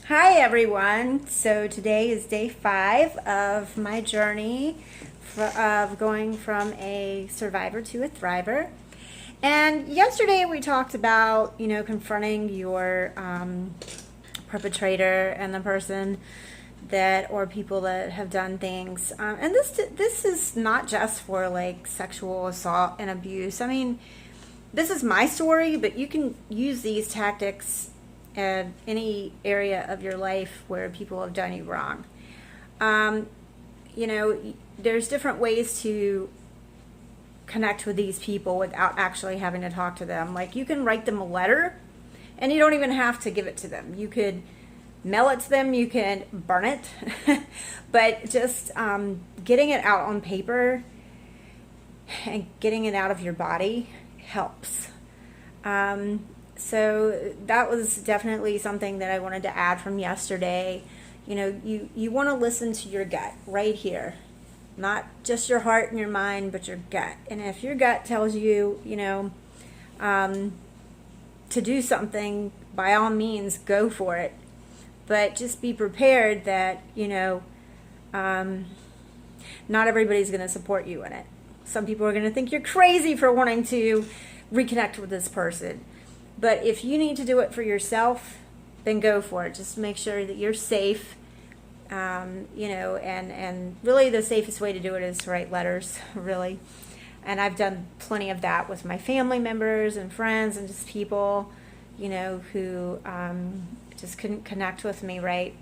Hi everyone. So today is day 5 of my journey of going from a survivor to a thriver. And yesterday we talked about, confronting your perpetrator and the person that or people that have done things. And this is not just for like sexual assault and abuse. I mean, this is my story, but you can use these tactics in any area of your life where people have done you wrong. Um, there's different ways to connect with these people without actually having to talk to them. Like you can write them a letter and you don't even have to give it to them. You could mail it to them, you can burn it, but just getting it out on paper and getting it out of your body helps. So that was definitely something that I wanted to add from yesterday. You want to listen to your gut right here, not just your heart and your mind, but your gut. And if your gut tells you, to do something, by all means, go for it. But just be prepared that, not everybody's going to support you in it. Some people are going to think you're crazy for wanting to reconnect with this person. But if you need to do it for yourself, then go for it. Just make sure that you're safe, and really the safest way to do it is to write letters, really. And I've done plenty of that with my family members and friends and just people, who just couldn't connect with me, right?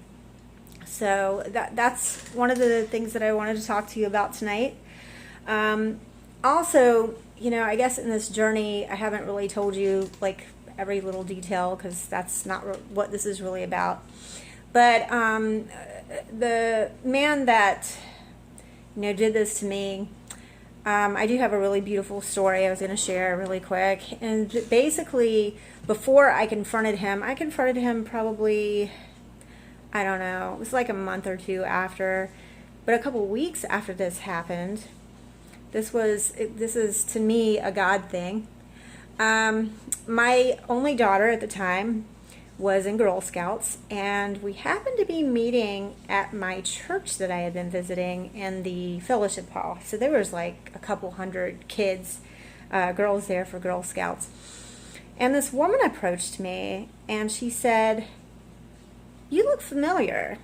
So that's one of the things that I wanted to talk to you about tonight. Also, I guess in this journey, I haven't really told you like every little detail because that's not what this is really about. But the man that did this to me, I do have a really beautiful story I was going to share really quick. And basically, before I confronted him probably, I don't know, it was like a month or two after, but a couple weeks after this happened. This is to me a God thing. My only daughter at the time was in Girl Scouts, and we happened to be meeting at my church that I had been visiting in the fellowship hall. So there was like a couple hundred kids, girls there for Girl Scouts. And this woman approached me and she said, "You look familiar."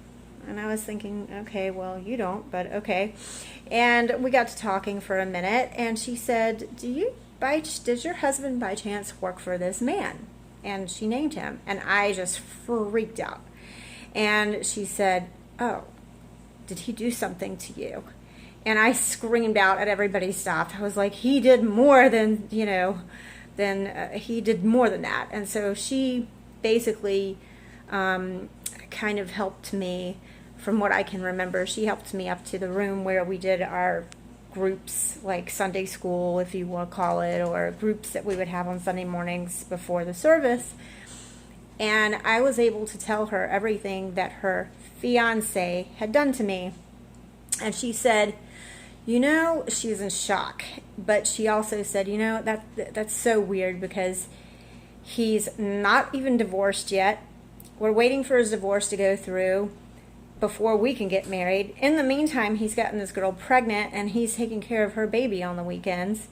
And I was thinking, okay, well, you don't, but okay. And we got to talking for a minute, and she said, does your husband by chance work for this man? And she named him, and I just freaked out. And she said, "Oh, did he do something to you?" And I screamed out, and everybody stopped. I was like, he did more than, he did more than that. And so she basically kind of helped me, from what I can remember. She helped me up to the room where we did our groups, like Sunday school, if you want to call it, or groups that we would have on Sunday mornings before the service. And I was able to tell her everything that her fiance had done to me. And she said, she was in shock, but she also said, that's so weird because he's not even divorced yet. We're waiting for his divorce to go through before we can get married. In the meantime, he's gotten this girl pregnant and he's taking care of her baby on the weekends.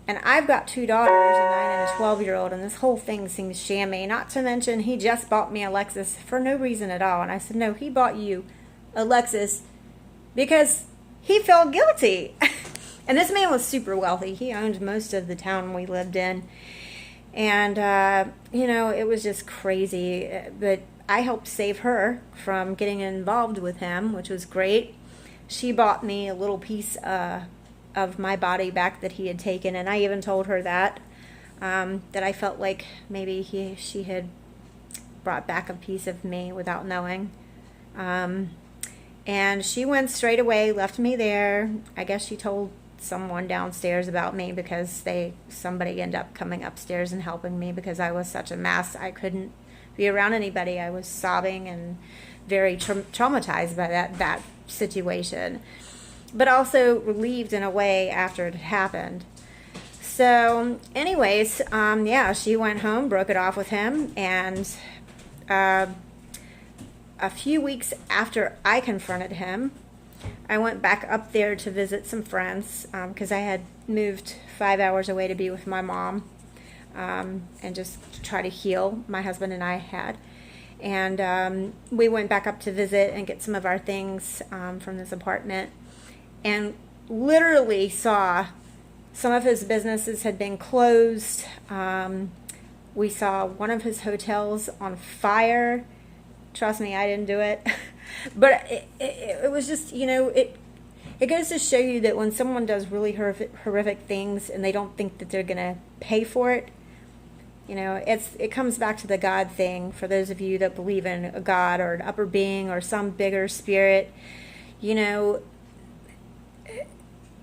And I've got 2 daughters, a 9 and a 12-year-old, and this whole thing seems shammy. Not to mention, he just bought me a Lexus for no reason at all. And I said, no, he bought you a Lexus because he felt guilty. And this man was super wealthy. He owned most of the town we lived in. And, it was just crazy. But I helped save her from getting involved with him, which was great. She bought me a little piece of my body back that he had taken, and I even told her that I felt like maybe she had brought back a piece of me without knowing. And she went straight away, left me there. I guess she told someone downstairs about me because somebody ended up coming upstairs and helping me because I was such a mess. I couldn't be around anybody. I was sobbing and very traumatized by that situation, but also relieved in a way after it had happened. So anyways, she went home, broke it off with him, and a few weeks after I confronted him, I went back up there to visit some friends because I had moved 5 hours away to be with my mom and just to try to heal. My husband and I had. And we went back up to visit and get some of our things from this apartment, and literally saw some of his businesses had been closed. We saw one of his hotels on fire. Trust me, I didn't do it. But it was just, it goes to show you that when someone does really horrific things and they don't think that they're going to pay for it, it comes back to the God thing. For those of you that believe in a God or an upper being or some bigger spirit,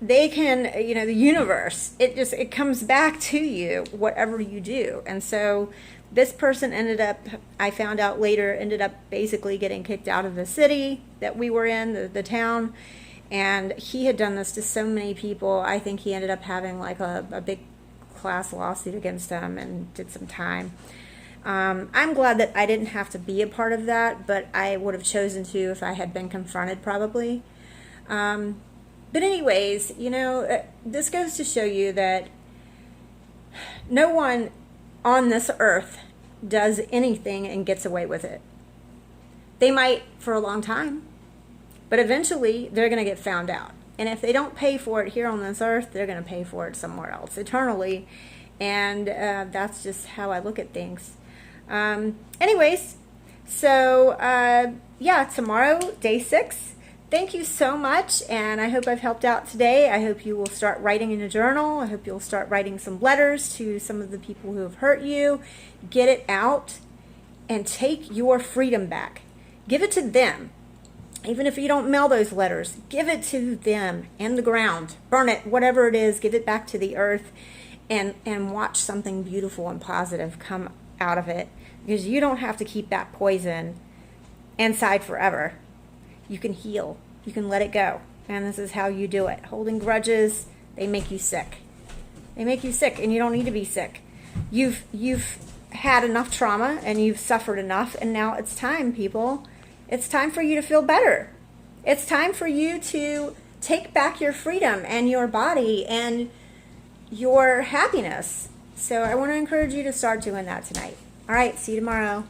they can, the universe, it comes back to you, whatever you do. And so this person I found out later, ended up basically getting kicked out of the city that we were in, the town. And he had done this to so many people. I think he ended up having like a big class lawsuit against them and did some time. I'm glad that I didn't have to be a part of that, but I would have chosen to if I had been confronted probably. But anyways, this goes to show you that no one on this earth does anything and gets away with it. They might for a long time, but eventually they're going to get found out. And if they don't pay for it here on this earth, they're going to pay for it somewhere else eternally. And that's just how I look at things. Anyways, so yeah, tomorrow, day 6. Thank you so much, and I hope I've helped out today. I hope you will start writing in a journal. I hope you'll start writing some letters to some of the people who have hurt you. Get it out and take your freedom back. Give it to them. Even if you don't mail those letters, give it to them and the ground. Burn it, whatever it is, give it back to the earth, and watch something beautiful and positive come out of it. Because you don't have to keep that poison inside forever. You can heal. You can let it go. And this is how you do it. Holding grudges, they make you sick. They make you sick, and you don't need to be sick. You've had enough trauma, and you've suffered enough, and now it's time, people. It's time for you to feel better. It's time for you to take back your freedom and your body and your happiness. So I want to encourage you to start doing that tonight. All right, see you tomorrow.